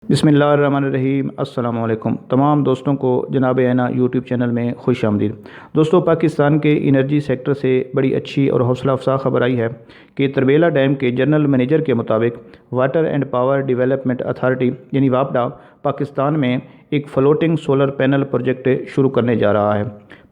बिस्मिल्लाहिर्रहमानिर्रहीम। अस्सलाम वालेकुम तमाम दोस्तों को जनाब ऐना यूट्यूब चैनल में खुश आमदीद। दोस्तों, पाकिस्तान के इनर्जी सेक्टर से बड़ी अच्छी और हौसला अफजा खबर आई है कि तरबेला डैम के जनरल मैनेजर के मुताबिक water and power development authority यानी वापडा पाकिस्तान में एक फ्लोटिंग सोलर पैनल प्रोजेक्ट शुरू करने जा रहा है।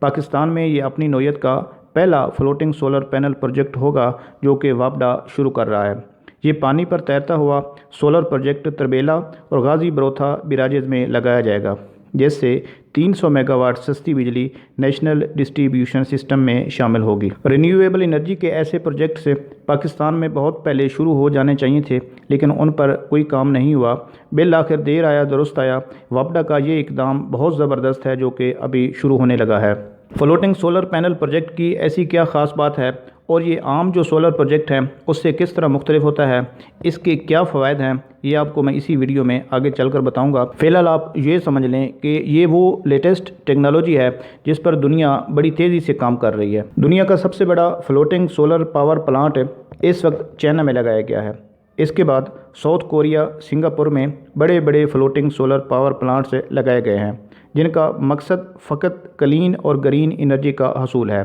पाकिस्तान में ये अपनी नौयत का पहला फ्लोटिंग सोलर पैनल प्रोजेक्ट होगा जो कि वापडा शुरू कर रहा है। ये पानी पर तैरता हुआ सोलर प्रोजेक्ट तरबेला और गाजी बरोथा बिराजेज में लगाया जाएगा, जिससे 300 मेगावाट सस्ती बिजली नेशनल डिस्ट्रीब्यूशन सिस्टम में शामिल होगी। रिन्यूएबल एनर्जी के ऐसे प्रोजेक्ट्स पाकिस्तान में बहुत पहले शुरू हो जाने चाहिए थे, लेकिन उन पर कोई काम नहीं हुआ। बिल आखिर देर आया दुरुस्त आया। वापडा का ये इकदाम बहुत ज़बरदस्त है जो कि अभी शुरू होने लगा है। फ्लोटिंग सोलर पैनल प्रोजेक्ट की ऐसी क्या ख़ास बात है और ये आम जो सोलर प्रोजेक्ट है उससे किस तरह मुख्तलिफ होता है, इसके क्या फ़वाइद हैं, ये आपको मैं इसी वीडियो में आगे चलकर बताऊंगा। फ़िलहाल आप ये समझ लें कि ये वो लेटेस्ट टेक्नोलॉजी है जिस पर दुनिया बड़ी तेज़ी से काम कर रही है। दुनिया का सबसे बड़ा फ्लोटिंग सोलर पावर प्लांट इस वक्त चाइना में लगाया गया है। इसके बाद साउथ कोरिया, सिंगापुर में बड़े बड़े फ्लोटिंग सोलर पावर प्लांट्स लगाए गए हैं, जिनका मकसद फ़कत क्लीन और ग्रीन एनर्जी का हसूल है।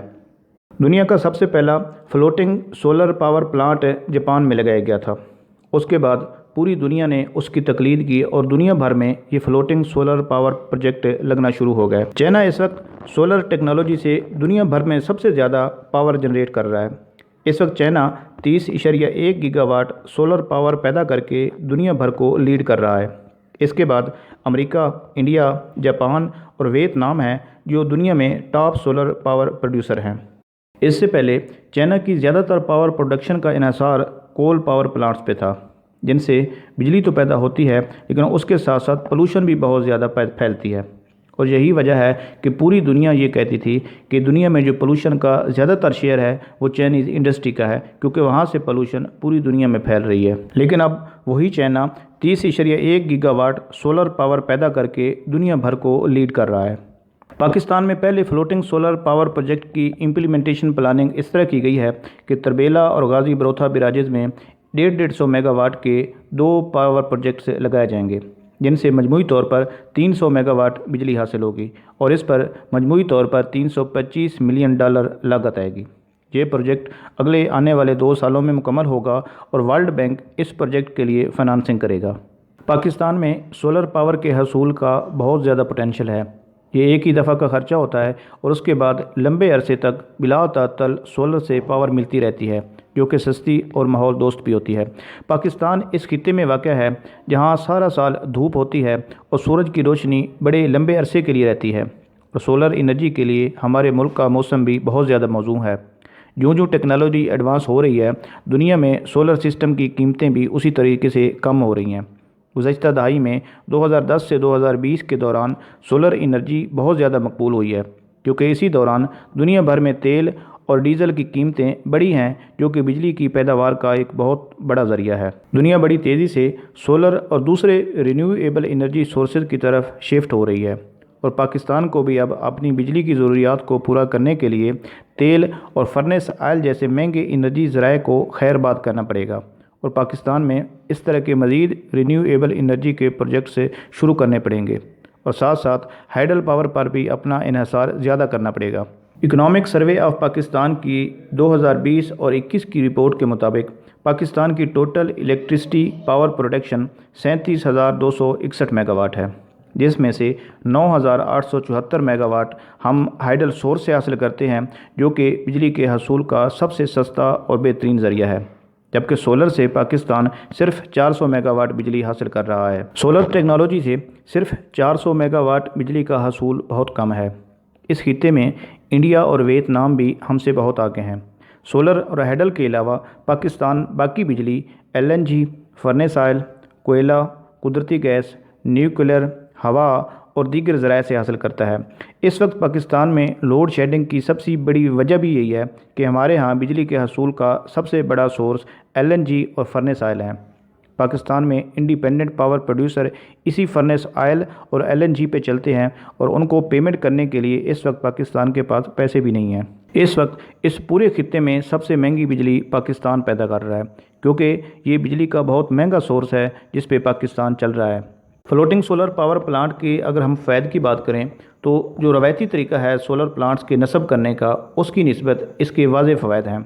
दुनिया का सबसे पहला floating solar power plant Japan में लगाया गया था। उसके बाद पूरी दुनिया ने उसकी तकलीद की और दुनिया भर में ये फ्लोटिंग सोलर पावर प्रोजेक्ट लगना शुरू हो गए। चाइना इस वक्त सोलर टेक्नोलॉजी से दुनिया भर में सबसे ज़्यादा पावर जनरेट कर रहा है। इस वक्त चाइना 30.1 गीगावाट सोलर पावर पैदा करके दुनिया भर को लीड कर रहा है। इसके बाद अमेरिका, इंडिया, जापान और वियतनाम हैं जो दुनिया में टॉप सोलर पावर प्रोड्यूसर हैं। इससे पहले चाइना की ज़्यादातर पावर प्रोडक्शन का इन्हिसार कोल पावर प्लांट्स पे था, जिनसे बिजली तो पैदा होती है लेकिन उसके साथ साथ पोल्यूशन भी बहुत ज़्यादा फैलती है। और यही वजह है कि पूरी दुनिया ये कहती थी कि दुनिया में जो पोल्यूशन का ज़्यादातर शेयर है वो चाइनीज़ इंडस्ट्री का है, क्योंकि वहाँ से पोल्यूशन पूरी दुनिया में फैल रही है। लेकिन अब वही चाइना 30.1 गीगावाट सोलर पावर पैदा करके दुनिया भर को लीड कर रहा है। पाकिस्तान में पहले फ्लोटिंग सोलर पावर प्रोजेक्ट की इम्प्लीमेंटेशन प्लानिंग इस तरह की गई है कि तरबेला और गाजी बरोथा बिराजेज में 150 मेगावाट के 2 पावर प्रोजेक्ट्स लगाए जाएंगे, जिनसे मजमूई तौर पर 300 मेगावाट बिजली हासिल होगी और इस पर मजमूई तौर पर $325 मिलियन लागत आएगी। ये प्रोजेक्ट अगले आने वाले 2 सालों में मुकम्मल होगा और वर्ल्ड बैंक इस प्रोजेक्ट के लिए फ़ाइनेंसिंग करेगा। पाकिस्तान में सोलर पावर के हसूल का बहुत ज़्यादा पोटेंशियल है। ये एक ही दफ़ा का ख़र्चा होता है और उसके बाद लंबे अरसे तक बिला तातल सोलर से पावर मिलती रहती है, जो कि सस्ती और माहौल दोस्त भी होती है। पाकिस्तान इस खित्ते में वाक़या है जहाँ सारा साल धूप होती है और सूरज की रोशनी बड़े लंबे अरसे के लिए रहती है, और सोलर एनर्जी के लिए हमारे मुल्क का मौसम भी बहुत ज़्यादा मौजूद है। जो जो टेक्नोलॉजी एडवांस हो रही है, दुनिया में सोलर सिस्टम की कीमतें भी उसी तरीके से कम हो रही हैं। गुज़श्ता दहाई में 2010 से 2020 के दौरान सोलर एनर्जी बहुत ज़्यादा मकबूल हुई है, क्योंकि इसी दौरान दुनिया भर में तेल और डीजल की कीमतें बढ़ी हैं, जो कि बिजली की पैदावार का एक बहुत बड़ा ज़रिया है। दुनिया बड़ी तेज़ी से सोलर और दूसरे रिन्यूएबल एनर्जी सोर्सेज की तरफ शिफ्ट हो रही है, और पाकिस्तान को भी अब अपनी बिजली की ज़रूरियात को पूरा करने के लिए तेल और फर्नेस आयल जैसे महंगे एनर्जी ज़राए को खैरबाद करना पड़ेगा, और पाकिस्तान में इस तरह के मज़ीद रिन्यूएबल एनर्जी के प्रोजेक्ट से शुरू करने पड़ेंगे, और साथ साथ हाइडल पावर पर भी अपना इन्हिसार ज़्यादा करना पड़ेगा। इकोनॉमिक सर्वे ऑफ पाकिस्तान की 2020 और 21 की रिपोर्ट के मुताबिक पाकिस्तान की total electricity power production 37,261 megawatt है, जिसमें से 9,874 मेगावाट हम हाइडल सोर्स से हासिल करते हैं, जो कि बिजली के हसूल का सबसे सस्ता और बेहतरीन ज़रिया है, जबकि सोलर से पाकिस्तान सिर्फ 400 मेगावाट बिजली हासिल कर रहा है। सोलर टेक्नोलॉजी से सिर्फ 400 मेगावाट बिजली का हसूल बहुत कम है। इस खित्ते में इंडिया और वियतनाम भी हमसे बहुत आगे हैं। सोलर और हाइडल के अलावा पाकिस्तान बाकी बिजली LNG, फर्नेस आयल, कोयला, कुदरती गैस, न्यूक्लियर, हवा और दीगर ज़राए से हासिल करता है। इस वक्त पाकिस्तान में लोड शेडिंग की सबसे बड़ी वजह भी यही है कि हमारे यहाँ बिजली के हसूल का सबसे बड़ा सोर्स LNG और फर्नेस आयल है। पाकिस्तान में इंडिपेंडेंट पावर प्रोड्यूसर इसी फर्नेस आयल और LNG पे चलते हैं, और उनको पेमेंट करने के लिए इस वक्त पाकिस्तान के पास पैसे भी नहीं हैं। इस वक्त इस पूरे खित्ते में सबसे महंगी बिजली पाकिस्तान पैदा कर रहा है, क्योंकि ये बिजली का बहुत महंगा सोर्स है जिस पे पाकिस्तान चल रहा है। फ्लोटिंग सोलर पावर प्लांट की अगर हम फ़ायदे की बात करें तो जो रवायती तरीका है सोलर प्लांट्स के नस्ब करने का, उसकी निस्बत इसके वाज़ेह फ़वायद हैं।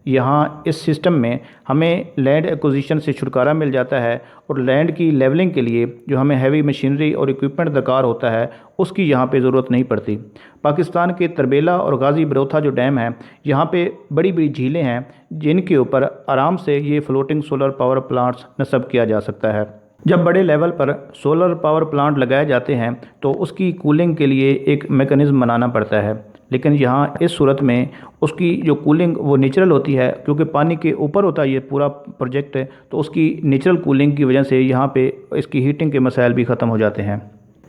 यहाँ इस सिस्टम में हमें लैंड एक्विजिशन से छुटकारा मिल जाता है और लैंड की लेवलिंग के लिए जो हमें हैवी मशीनरी और इक्विपमेंट दरकार होता है उसकी यहाँ पे ज़रूरत नहीं पड़ती। पाकिस्तान के तरबेला और गाज़ी बरोथा जो डैम है, यहाँ पे बड़ी बड़ी झीलें हैं जिनके ऊपर आराम से ये फ्लोटिंग सोलर पावर प्लांट्स नस्ब किया जा सकता है। जब बड़े लेवल पर सोलर पावर प्लांट लगाए जाते हैं तो उसकी कूलिंग के लिए एक मेकनिज़म बनाना पड़ता है, लेकिन यहाँ इस सूरत में उसकी जो कूलिंग वो नेचुरल होती है, क्योंकि पानी के ऊपर होता है ये पूरा प्रोजेक्ट है, तो उसकी नेचुरल कूलिंग की वजह से यहाँ पे इसकी हीटिंग के मसाइल भी ख़त्म हो जाते हैं।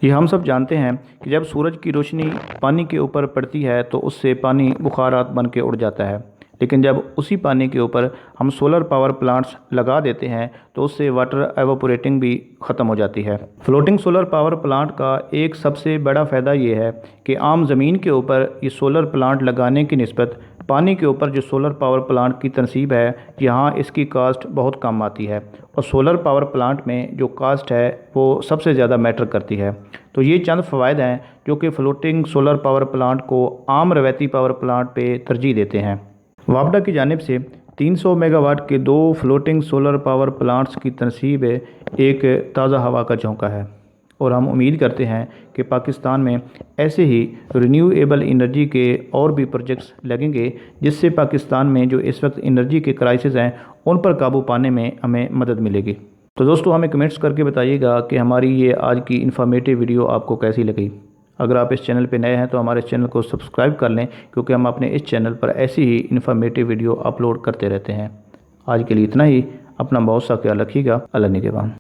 ये हम सब जानते हैं कि जब सूरज की रोशनी पानी के ऊपर पड़ती है तो उससे पानी बुखारात बन के उड़ जाता है, लेकिन जब उसी पानी के ऊपर हम सोलर पावर प्लांट्स लगा देते हैं तो उससे वाटर एवापोरेटिंग भी ख़त्म हो जाती है। फ्लोटिंग सोलर पावर प्लांट का एक सबसे बड़ा फ़ायदा ये है कि आम ज़मीन के ऊपर ये सोलर प्लांट लगाने की निस्बत पानी के ऊपर जो सोलर पावर प्लांट की तनसीब है, यहाँ इसकी कास्ट बहुत कम आती है और सोलर पावर प्लांट में जो कास्ट है वो सबसे ज़्यादा मैटर करती है। तो ये चंद फ़वायद हैं जो कि फ़्लोटिंग सोलर पावर प्लांट को आम रवायती पावर प्लांट पे तरजीह देते हैं। वापडा की जानिब से 300 मेगावाट के 2 फ्लोटिंग सोलर पावर प्लांट्स की तनसीब एक ताज़ा हवा का झोंका है और हम उम्मीद करते हैं कि पाकिस्तान में ऐसे ही रिन्यूएबल एनर्जी के और भी प्रोजेक्ट्स लगेंगे जिससे पाकिस्तान में जो इस वक्त एनर्जी के क्राइसिस हैं उन पर काबू पाने में हमें मदद मिलेगी। तो दोस्तों हमें कमेंट्स करके बताइएगा कि हमारी ये आज की इन्फॉर्मेटिव वीडियो आपको कैसी लगी। अगर आप इस चैनल पे नए हैं तो हमारे चैनल को सब्सक्राइब कर लें, क्योंकि हम अपने इस चैनल पर ऐसी ही इन्फॉर्मेटिव वीडियो अपलोड करते रहते हैं। आज के लिए इतना ही। अपना बहुत सा ख्याल रखिएगा। अल्लाह निगहबान।